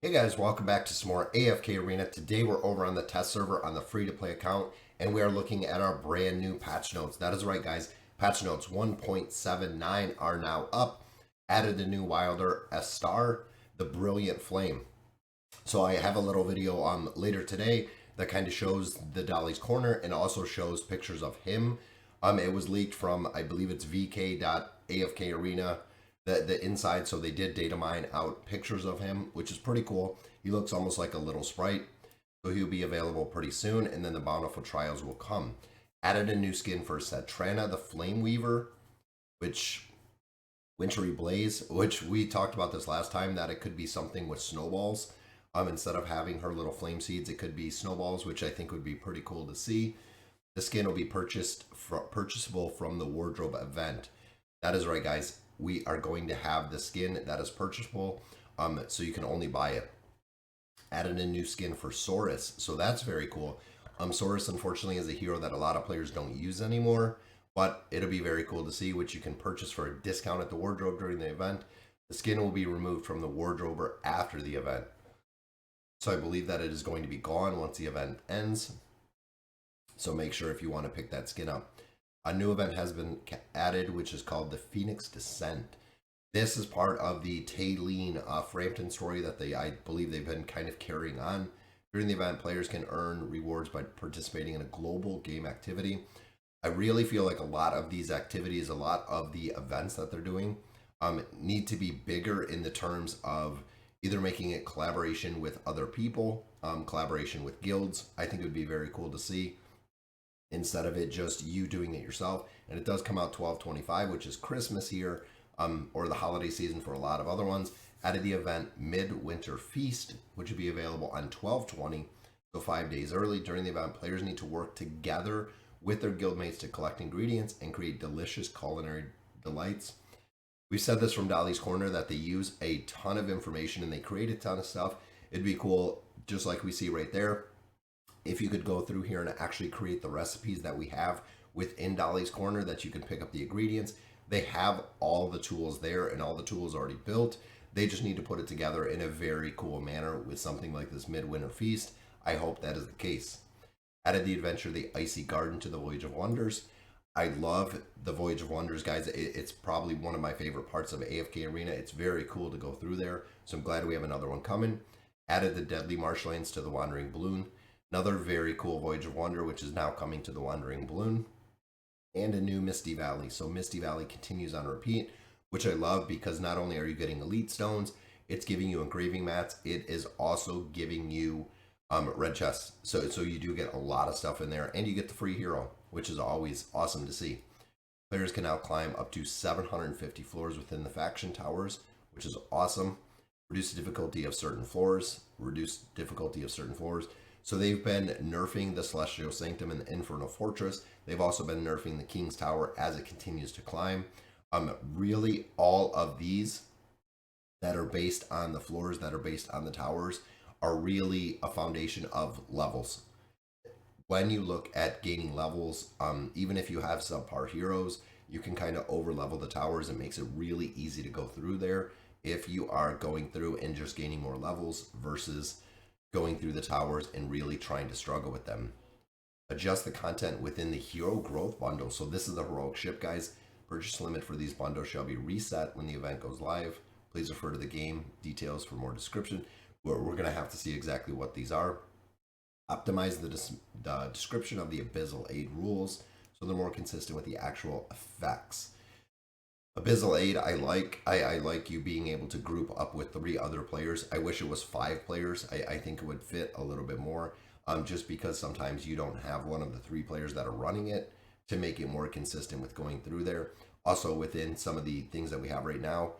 Hey guys, welcome back to some more AFK Arena. Today we're over on the test server on the free-to-play account, and we are looking at our brand new patch notes. That is right, guys. Patch notes 1.79 are now up. Added a new wilder, Astar, the Brilliant Flame. So I have a little video on later today that kind of shows the Dolly's Corner and also shows pictures of him. It was leaked from, I believe it's vk.afk arena, the inside, so they did data mine out pictures of him, which is pretty cool. He looks almost like a little sprite, so he'll be available pretty soon, and then the bountiful trials will come. Added a new skin for Satrana the Flame Weaver, which Wintry Blaze, which we talked about this last time, that it could be something with snowballs. Instead of having her little flame seeds, it could be snowballs, which I think would be pretty cool to see. The skin will be purchasable from the wardrobe event. That is right, guys. We are going to have the skin that is purchasable, so you can only buy it. Added a new skin for Soros, so that's very cool. Soros, unfortunately, is a hero that a lot of players don't use anymore, but it'll be very cool to see, which you can purchase for a discount at the wardrobe during the event. The skin will be removed from the wardrobe after the event. So I believe that it is going to be gone once the event ends. So make sure if you want to pick that skin up. A new event has been added, which is called the Phoenix Descent. This is part of the Taylene Frampton story that I believe they've been kind of carrying on. During the event, players can earn rewards by participating in a global game activity. I really feel like a lot of these activities, a lot of the events that they're doing, need to be bigger in the terms of either making it collaboration with other people, collaboration with guilds. I think it would be very cool to see, instead of it just you doing it yourself. And it does come out 12/25, which is Christmas here, or the holiday season for a lot of other ones. Added the event Midwinter Feast, which will be available on 12/20, so 5 days early. During the event, players need to work together with their guildmates to collect ingredients and create delicious culinary delights. We've said this from Dolly's Corner, that they use a ton of information and they create a ton of stuff. It'd be cool, just like we see right there, if you could go through here and actually create the recipes that we have within Dolly's Corner, that you can pick up the ingredients. They have all the tools there and all the tools already built. They just need to put it together in a very cool manner with something like this Midwinter Feast. I hope that is the case. Added the adventure, the Icy Garden, to the Voyage of Wonders. I love the Voyage of Wonders, guys. It's probably one of my favorite parts of AFK Arena. It's very cool to go through there, so I'm glad we have another one coming. Added the Deadly Marshlands to the Wandering Balloon. Another very cool Voyage of Wonder, which is now coming to the Wandering Balloon. And a new Misty Valley. So Misty Valley continues on repeat, which I love, because not only are you getting elite stones, it's giving you engraving mats. It is also giving you red chests. So you do get a lot of stuff in there, and you get the free hero, which is always awesome to see. Players can now climb up to 750 floors within the faction towers, which is awesome. Reduce the difficulty of certain floors. So they've been nerfing the Celestial Sanctum and the Infernal Fortress. They've also been nerfing the King's Tower as it continues to climb. Really, all of these that are based on the floors, that are based on the towers, are really a foundation of levels. When you look at gaining levels, even if you have subpar heroes, you can kind of over level the towers. It makes it really easy to go through there if you are going through and just gaining more levels versus going through the towers and really trying to struggle with them. Adjust the content within the hero growth bundle. So this is the heroic ship, guys. Purchase limit for these bundles shall be reset when the event goes live. Please refer to the game details for more description. We're going to have to see exactly what these are. Optimize the description of the Abyssal Aid rules so they're more consistent with the actual effects. Abyssal Aid, I like you being able to group up with 3 other players. I wish it was 5 players. I think it would fit a little bit more, just because sometimes you don't have one of the 3 players that are running it to make it more consistent with going through there. Also, within some of the things that we have right now,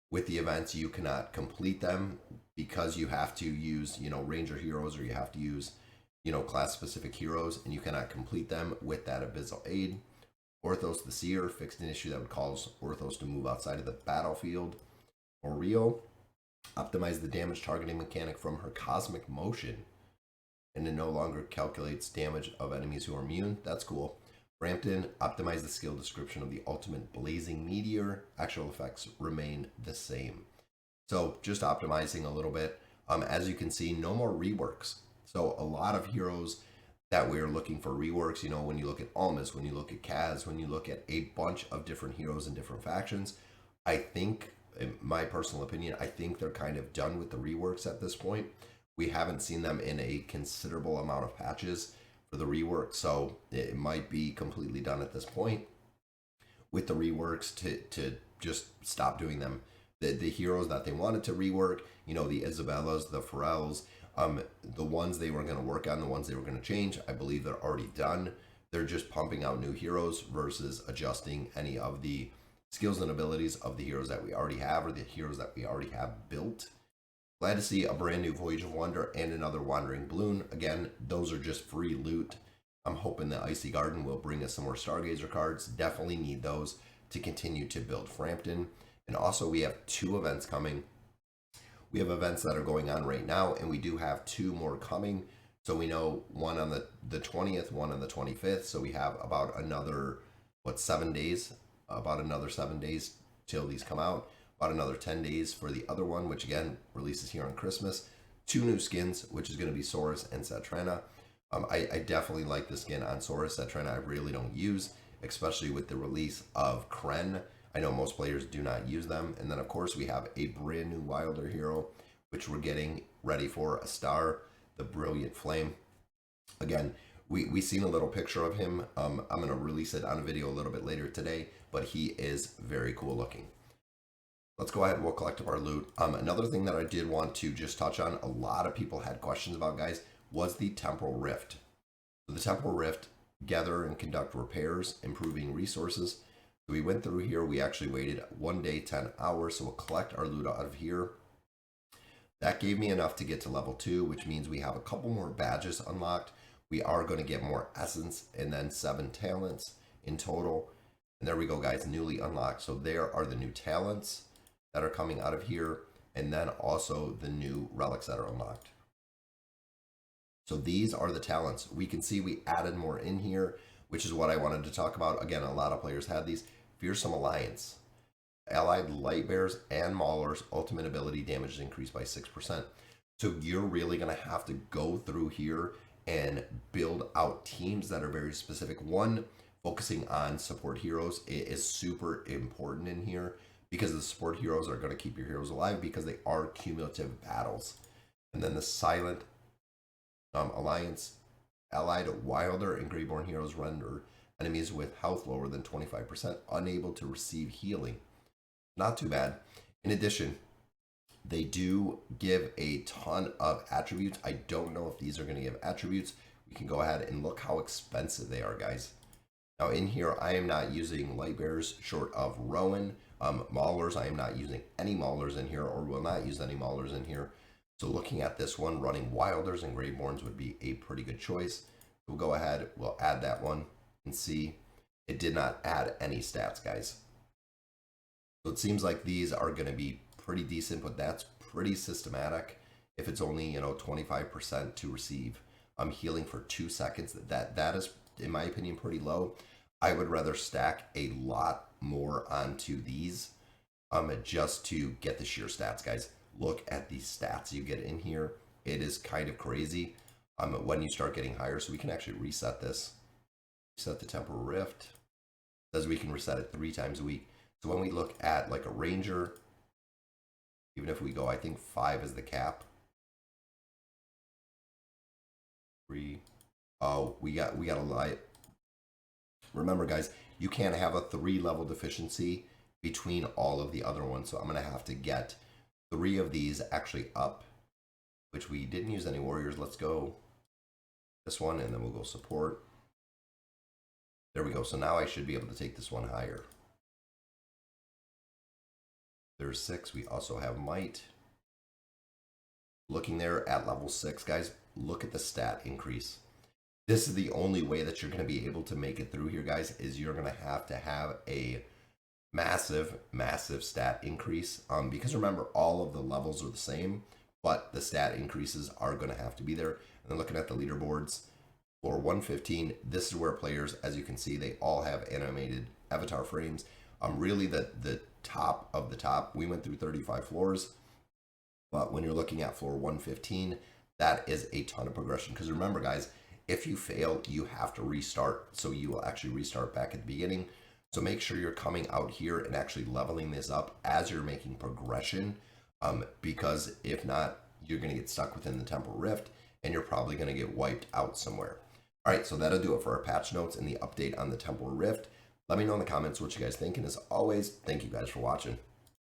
with the events, you cannot complete them because you have to use, Ranger heroes, or you have to use, class-specific heroes, and you cannot complete them with that Abyssal Aid. Orthos the Seer fixed an issue that would cause Orthos to move outside of the battlefield. Oriel optimized the damage targeting mechanic from her Cosmic Motion, and it no longer calculates damage of enemies who are immune. That's cool. Frampton optimized the skill description of the Ultimate Blazing Meteor. Actual effects remain the same. So just optimizing a little bit. As you can see, no more reworks. So a lot of heroes that we're looking for reworks, you know, when you look at Almas, when you look at Kaz, when you look at a bunch of different heroes and different factions, I think, in my personal opinion, I think they're kind of done with the reworks at this point. We haven't seen them in a considerable amount of patches for the rework, so it might be completely done at this point with the reworks to just stop doing them. The heroes that they wanted to rework, you know, the Isabellas, the Pharrells, the ones they were going to work on, the ones they were going to change, I believe they're already done. They're just pumping out new heroes versus adjusting any of the skills and abilities of the heroes that we already have or the heroes that we already have built. Glad to see a brand new Voyage of Wonder and another Wandering Balloon. Again, those are just free loot. I'm hoping the Icy Garden will bring us some more Stargazer cards. Definitely need those to continue to build Frampton. And also we have 2 events coming. We have events that are going on right now, and we do have 2 more coming. So we know one on the 20th, one on the 25th. So we have about another, 7 days? About another 7 days till these come out. About another 10 days for the other one, which again releases here on Christmas. 2 new skins, which is going to be Soros and Satrana. I definitely like the skin on Soros. Satrana I really don't use, especially with the release of Kren. I know most players do not use them. And then, of course, we have a brand new Wilder hero, which we're getting ready for, Astar, the Brilliant Flame. Again, we seen a little picture of him. I'm going to release it on a video a little bit later today, but he is very cool looking. Let's go ahead and we'll collect up our loot. Another thing that I did want to just touch on, a lot of people had questions about, guys, was the Temporal Rift. So the Temporal Rift, gather and conduct repairs, improving resources. So we went through here, we actually waited 1 day, 10 hours, so we'll collect our loot out of here. That gave me enough to get to level 2, which means we have a couple more badges unlocked. We are going to get more essence and then 7 talents in total. And there we go, guys, newly unlocked. So there are the new talents that are coming out of here, and then also the new relics that are unlocked. So these are the talents. We can see we added more in here, which is what I wanted to talk about. Again, a lot of players had these. Fearsome Alliance. Allied light bears and maulers, ultimate ability damage is increased by 6%. So you're really going to have to go through here and build out teams that are very specific. One, focusing on support heroes is super important in here because the support heroes are going to keep your heroes alive because they are cumulative battles. And then the Silent Alliance, allied Wilder and Greyborn heroes render enemies with health lower than 25% unable to receive healing. Not too bad. In addition, they do give a ton of attributes. I don't know if these are going to give attributes. We can go ahead and look how expensive they are, guys. Now in here, I am not using light bears short of Rowan. Maulers, I am not using any Maulers in here, or will not use any Maulers in here. So looking at this one, running Wilders and Greyborns would be a pretty good choice. We'll go ahead, we'll add that one and see. It did not add any stats, guys. So it seems like these are going to be pretty decent, but that's pretty systematic. If it's only, 25% to receive healing for 2 seconds, that is, in my opinion, pretty low. I would rather stack a lot more onto these just to get the sheer stats, guys. Look at the stats you get in here. It is kind of crazy when you start getting higher. So we can actually reset this. Reset the Temporal Rift. It says we can reset it 3 times a week. So when we look at like a Ranger, even if we go, I think 5 is the cap. 3. Oh, we got a light. Remember, guys, you can't have a 3-level deficiency between all of the other ones. So I'm going to have to get 3 of these actually up, which we didn't use any warriors. Let's go this one, and then we'll go support. There we go. So now I should be able to take this one higher. There's 6. We also have might. Looking there at level 6, guys, look at the stat increase. This is the only way that you're going to be able to make it through here, guys, is you're going to have a massive, massive stat increase. Because remember, all of the levels are the same, but the stat increases are going to have to be there. And then looking at the leaderboards for 115, this is where players, as you can see, they all have animated avatar frames. Really the top of the top. We went through 35 floors. But when you're looking at floor 115, that is a ton of progression. Because remember, guys, if you fail, you have to restart. So you will actually restart back at the beginning. So make sure you're coming out here and actually leveling this up as you're making progression. Because if not, you're going to get stuck within the Temporal Rift and you're probably going to get wiped out somewhere. All right, so that'll do it for our patch notes and the update on the Temporal Rift. Let me know in the comments what you guys think. And as always, thank you guys for watching.